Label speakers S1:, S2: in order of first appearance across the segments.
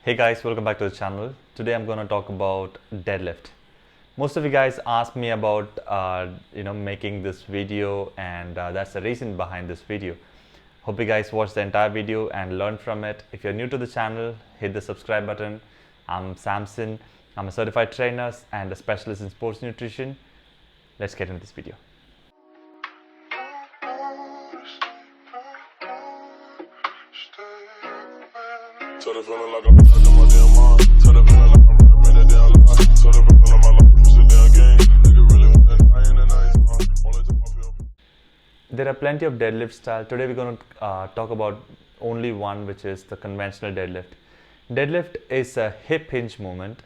S1: Hey guys, welcome back to the channel. Today I'm going to talk about deadlift. Most of you guys asked me about making this video, and that's the reason behind this video. Hope you guys watch the entire video and learn from it. If you're new to the channel, hit the subscribe button. I'm Samson. I'm a certified trainer and a specialist in sports nutrition. Let's get into this video. Told her feeling like I'm back in my damn mind. Told her feeling like I'm rapping a damn lie. Told her feeling my life is a damn game. Nigga really want that high in the night. Only took my pill. There are plenty of deadlift styles. Today we're going to talk about only one, which is the conventional deadlift. Deadlift is a hip hinge movement,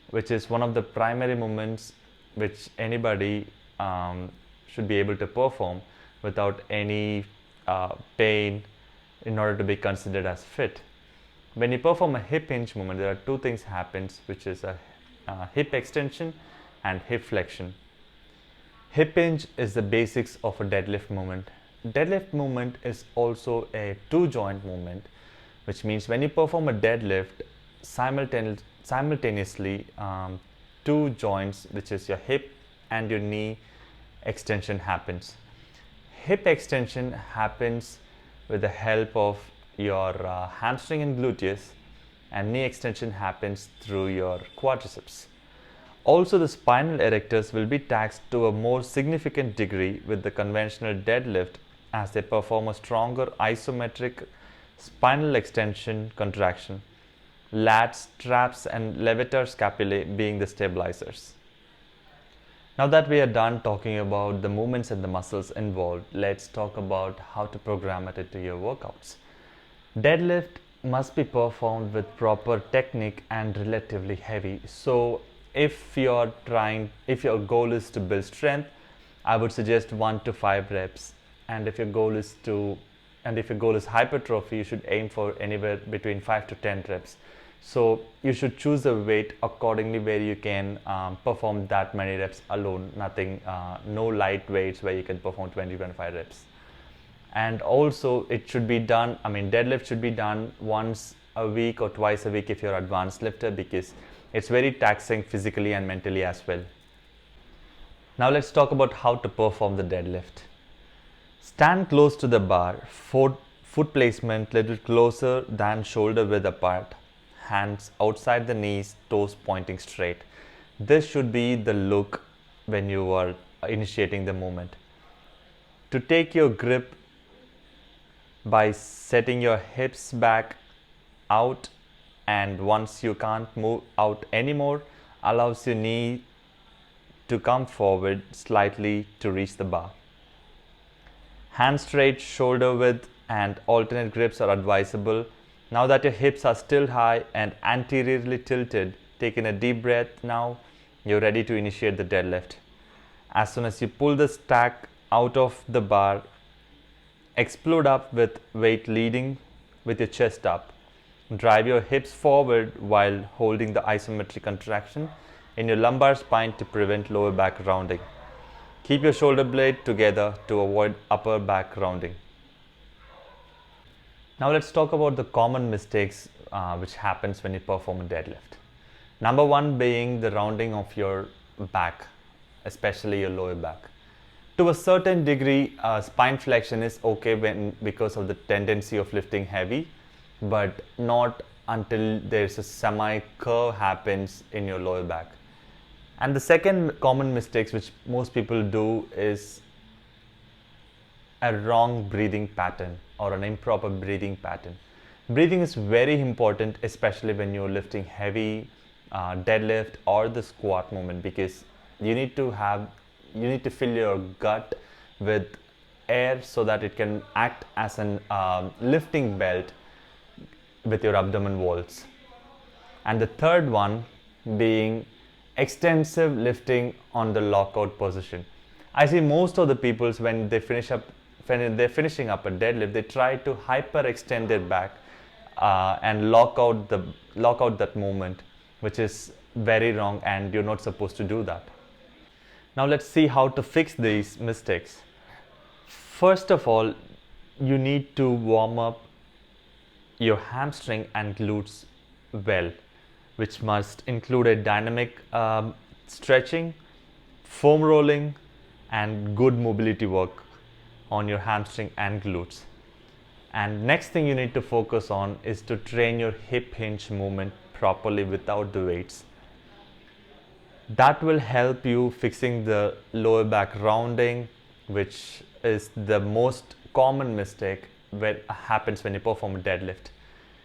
S1: which is one of the primary movements which anybody should be able to perform without any pain in order to be considered as fit. When you perform a hip hinge movement, there are two things happens, which is a hip extension and hip flexion. Hip hinge is the basics of a deadlift movement. Deadlift movement is also a two joint movement, which means when you perform a deadlift, simultaneously two joints, which is your hip and your knee extension happens. Hip extension happens with the help of your hamstring and gluteus, and knee extension happens through your quadriceps. Also, the spinal erectors will be taxed to a more significant degree with the conventional deadlift, as they perform a stronger isometric spinal extension contraction, lats, traps and levator scapulae being the stabilizers. Now that we are done talking about the movements and the muscles involved, let's talk about how to program it into your workouts. Deadlift must be performed with proper technique and relatively heavy. So if your goal is to build strength, I would suggest 1 to 5 reps. And if your goal is hypertrophy, you should aim for anywhere between 5 to 10 reps. So you should choose a weight accordingly where you can perform that many reps alone. No light weights where you can perform 20-25 reps. And also it should be done, deadlift should be done once a week or twice a week if you're an advanced lifter, because it's very taxing physically and mentally as well. Now let's talk about how to perform the deadlift. Stand close to the bar, foot placement little closer than shoulder width apart, hands outside the knees, toes pointing straight. This should be the look when you are initiating the movement. To take your grip by setting your hips back out, and once you can't move out anymore, allows your knee to come forward slightly to reach the bar. Hands straight, shoulder width and alternate grips are advisable. Now that your hips are still high and anteriorly tilted, take in a deep breath. Now you're ready to initiate the deadlift. As soon as you pull the stack out of the bar, explode up with weight leading with your chest up. Drive your hips forward while holding the isometric contraction in your lumbar spine to prevent lower back rounding. Keep your shoulder blade together to avoid upper back rounding. Now let's talk about the common mistakes which happens when you perform a deadlift. Number one being the rounding of your back, especially your lower back. To a certain degree, spine flexion is okay because of the tendency of lifting heavy, but not until there's a semi-curve happens in your lower back. And the second common mistakes which most people do is a wrong breathing pattern or an improper breathing pattern. Breathing is very important, especially when you're lifting heavy deadlift or the squat movement, because you need to fill your gut with air so that it can act as an lifting belt with your abdomen walls. And the third one being extensive lifting on the lockout position. I see most of the people when they're finishing up a deadlift, they try to hyperextend their back and lock out that movement, which is very wrong, and you're not supposed to do that. Now let's see how to fix these mistakes. First of all, you need to warm up your hamstring and glutes well, which must include a dynamic stretching, foam rolling, and good mobility work on your hamstring and glutes. And next thing you need to focus on is to train your hip hinge movement properly without the weights. That will help you fixing the lower back rounding, which is the most common mistake that happens when you perform a deadlift.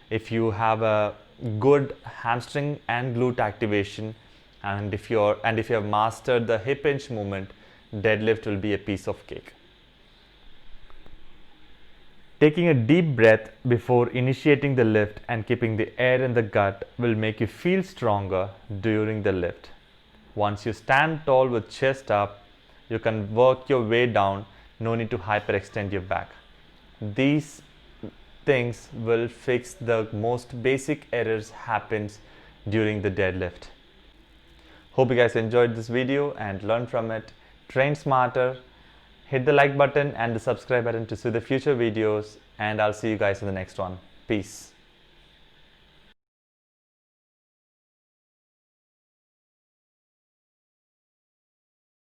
S1: If you have a good hamstring and glute activation, and if you have mastered the hip hinge movement, deadlift will be a piece of cake. Taking a deep breath before initiating the lift and keeping the air in the gut will make you feel stronger during the lift. Once you stand tall with chest up, you can work your way down, no need to hyperextend your back. These things will fix the most basic errors happens during the deadlift. Hope you guys enjoyed this video and learned from it. Train smarter. Hit the like button and the subscribe button to see the future videos, and I'll see you guys in the next one. Peace.